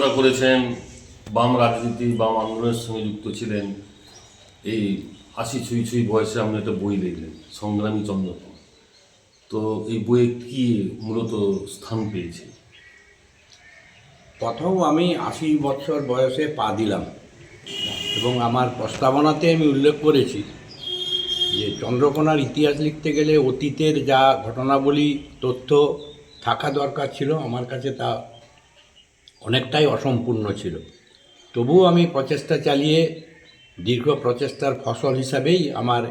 পড়াশোনা করেছেন, বাম রাজনীতি বাম আন্দোলনের সঙ্গে যুক্ত ছিলেন। এই ৮০ ছুঁই ছুঁই বয়সে আপনি একটা বই লিখলেন, সংগ্রামী চন্দ্রকোনা। তো এই বইয়ে কি মূলত স্থান পেয়েছে? প্রথম আমি ৮০ বছর বয়সে পা দিলাম এবং আমার প্রস্তাবনাতে আমি উল্লেখ করেছি যে চন্দ্রকোনার ইতিহাস লিখতে গেলে অতীতের যা ঘটনাবলী তথ্য থাকা দরকার ছিল, আমার কাছে তা অনেকটাই অসম্পূর্ণ ছিল। তবুও আমি প্রচেষ্টা চালিয়ে দীর্ঘ প্রচেষ্টার ফসল হিসাবেই আমার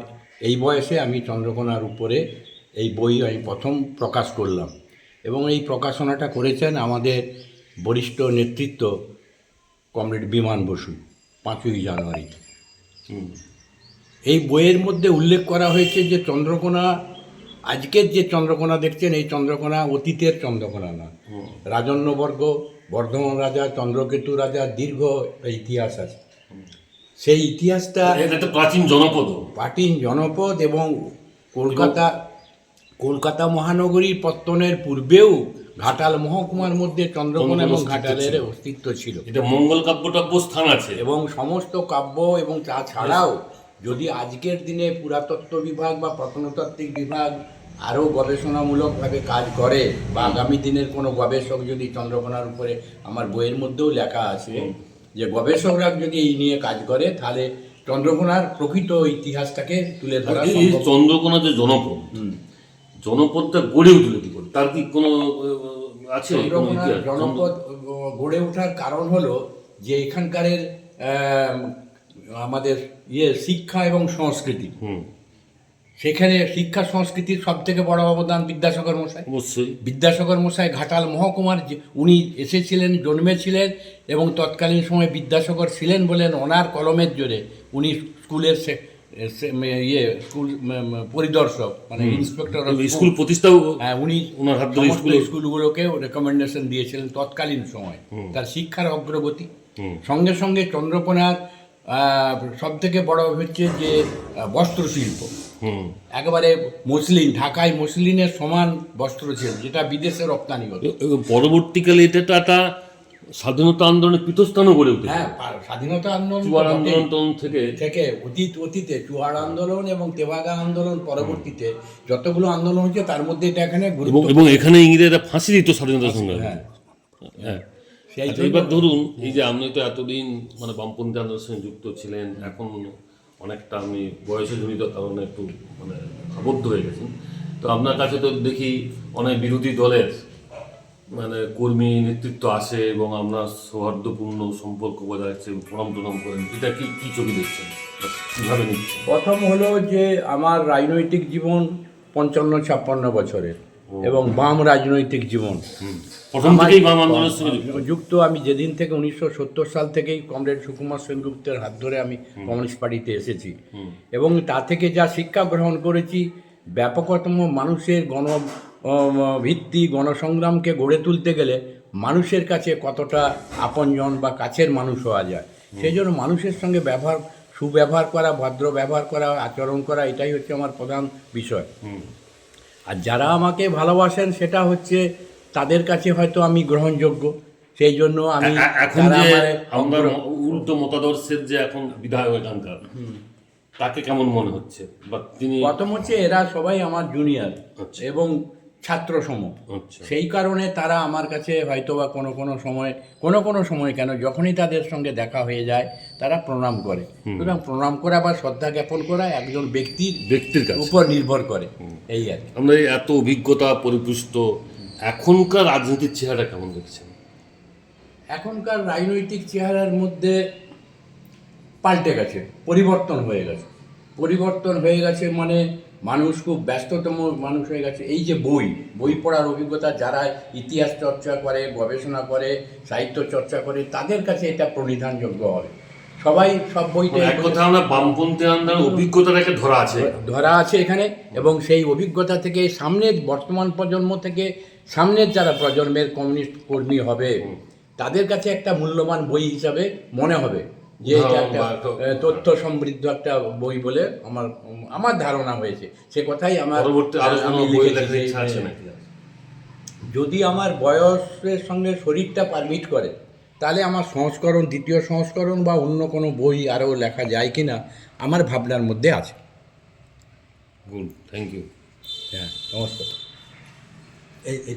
এই বয়সে আমি চন্দ্রকোনার উপরে এই বই আমি প্রথম প্রকাশ করলাম এবং এই প্রকাশনাটা করেছেন আমাদের বরিষ্ঠ নেতৃত্ব কমরেড বিমান বসু ৫ই জানুয়ারি। এই বইয়ের মধ্যে উল্লেখ করা হয়েছে যে চন্দ্রকোনা, আজকের যে চন্দ্রকোনা দেখছেন এই চন্দ্রকোনা অতীতের চন্দ্রকোনা না। রাজন্যবর্গ, বর্ধমান রাজা, চন্দ্রকেতু রাজা দীর্ঘ ইতিহাস আছে। সেই ইতিহাসটা একটা প্রাচীন জনপদ এবং কলকাতা মহানগরীর পত্তনের পূর্বেও ঘাটাল মহকুমার মধ্যে চন্দ্রকোনা এবং ঘাটালের অস্তিত্ব ছিল। এটা মঙ্গল কাব্য স্থান আছে এবং সমস্ত কাব্য এবং তাছাড়াও যদি আজকের দিনে পুরাতত্ত্ব বিভাগ বা প্রত্নতাত্ত্বিক বিভাগ আরও গবেষণামূলকভাবে কাজ করে বা আগামী দিনের কোনো গবেষক যদি চন্দ্রকোনার উপরে, আমার বইয়ের মধ্যেও লেখা আছে যে গবেষকরা যদি এই নিয়ে কাজ করে তাহলে চন্দ্রকোনার প্রকৃত ইতিহাসটাকে তুলে ধরা সম্ভব। চন্দ্রকোনা যে জনপদটা গড়ে উঠল কি করে, তার কি কোনো আছে? জনপদ গড়ে ওঠার কারণ হলো যে এখানকারের আমাদের শিক্ষা এবং সংস্কৃতি, সেখানে শিক্ষা সংস্কৃতির সব থেকে বড় অবদান বিদ্যাসাগর মশাই। অবশ্যই বিদ্যাসাগর মশাই ঘাটাল মহকুমার উনি এসেছিলেন, জন্মেছিলেন এবং তৎকালীন সময় বিদ্যাসাগর ছিলেন বলেন ওনার কলমের জোরে উনি স্কুলের স্কুল পরিদর্শক, মানে ইন্সপেক্টর স্কুল প্রতিষ্ঠাও, উনি ওনার হাত ধরে স্কুলগুলোকে রেকমেন্ডেশন দিয়েছিলেন তৎকালীন সময়। তার শিক্ষার অগ্রগতি সঙ্গে সঙ্গে চন্দ্রকোনার সব থেকে বড় হচ্ছে যে বস্ত্রশিল্প, একেবারে মসলিন, ঢাকায় মসলিনের সমান বস্ত্র ছিল যেটা বিদেশে রপ্তানি হতো। পরবর্তীকালে এটা একটা স্বাধীনতা আন্দোলনের পীঠস্থানও গড়ে উঠে। হ্যাঁ, স্বাধীনতা আন্দোলন থেকে অতীতে চুয়াড় আন্দোলন এবং তেভাগা আন্দোলন, পরবর্তীতে যতগুলো আন্দোলন হচ্ছে তার মধ্যে এটা এখানে এবং এখানে ইংরেজরা ফাঁসি দিত স্বাধীনতা সংগ্রামে। হ্যাঁ, এবার ধরুন এই যে আপনি তো এতদিন মানে বামপন্থী আন্দোলনের সঙ্গে যুক্ত ছিলেন, এখন অনেকটা আপনি বয়সে জনিত কারণে একটু মানে আবদ্ধ হয়ে গেছেন। তো আপনার কাছে তো দেখি অনেক বিরোধী দলের মানে কর্মী নেতৃত্ব আসে এবং আপনার সৌহার্দ্যপূর্ণ সম্পর্ক বজায় রাখছে, প্রণাম টনাম করেন। এটা কি ছবি দেখছেন, কীভাবে নিচ্ছেন? প্রথম হলো যে আমার রাজনৈতিক জীবন ৫৫-৫৬ বছরের এবং বাম রাজনৈতিক জীবন প্রথম থেকেই বাম আন্দোলনের সঙ্গে যুক্ত। আমি যেদিন থেকে ১৯৭০ সাল থেকেই কমরেড সুকুমার সেনগুপ্তের হাত ধরে আমি কমিউনিস্ট পার্টিতে এসেছি এবং তা থেকে যা শিক্ষা গ্রহণ করেছি, ব্যাপকতম মানুষের ভিত্তি গণসংগ্রামকে গড়ে তুলতে গেলে মানুষের কাছে কতটা আপনজন বা কাছের মানুষ হওয়া যায়, সেই জন্য মানুষের সঙ্গে সুব্যবহার করা, ভদ্র ব্যবহার করা, আচরণ করা, এটাই হচ্ছে আমার প্রধান বিষয়। আর যারা আমাকে ভালোবাসেন সেটা হচ্ছে তাদের কাছে হয়তো আমি গ্রহণযোগ্য, সেই জন্য আমি এখন উল্টো মতাদর্শের যে এখন বিধায়ক এখানকার, তাকে কেমন মনে হচ্ছে? বা তিনি প্রথম হচ্ছে এরা সবাই আমার জুনিয়র এবং ছাত্র সম, সেই কারণে তারা আমার কাছে হয়তো বা কোনো সময় কেন যখনই তাদের সঙ্গে দেখা হয়ে যায় তারা প্রণাম করে। সুতরাং প্রণাম করা বা শ্রদ্ধা জ্ঞাপন করা একজন ব্যক্তির উপর নির্ভর করে। এই আর কি। আমরা এত অভিজ্ঞতা পরিপুষ্ট এখনকার রাজনীতির চেহারা কেমন দেখছেন? এখনকার রাজনৈতিক চেহারার মধ্যে পাল্টে গেছে, পরিবর্তন হয়ে গেছে মানে মানুষ খুব ব্যস্ততম মানুষ হয়ে গেছে। এই যে বই পড়ার অভিজ্ঞতা, যারা ইতিহাস চর্চা করে, গবেষণা করে, সাহিত্য চর্চা করে, তাদের কাছে এটা প্রণিধানযোগ্য হবে। সবাই সব বইতে এক কথা আমরা বামপন্থী আন্দোলনের অভিজ্ঞতাটাকে ধরা আছে এখানে, এবং সেই অভিজ্ঞতা থেকে সামনের বর্তমান প্রজন্ম থেকে সামনের যারা প্রজন্মের কমিউনিস্ট কর্মী হবে তাদের কাছে একটা মূল্যবান বই হিসাবে মনে হবে যে এটা একটা তথ্য সমৃদ্ধ একটা বই বলে আমার ধারণা হয়েছে। সে কথাই আমি লিখেছি। যদি আমার বয়সের সঙ্গে শরীরটা পারমিট করে তাহলে আমার সংস্করণ, দ্বিতীয় সংস্করণ বা অন্য কোনো বই আরও লেখা যায় কি না আমার ভাবনার মধ্যে আছে। Good, thank you. হ্যাঁ, নমস্কার। এই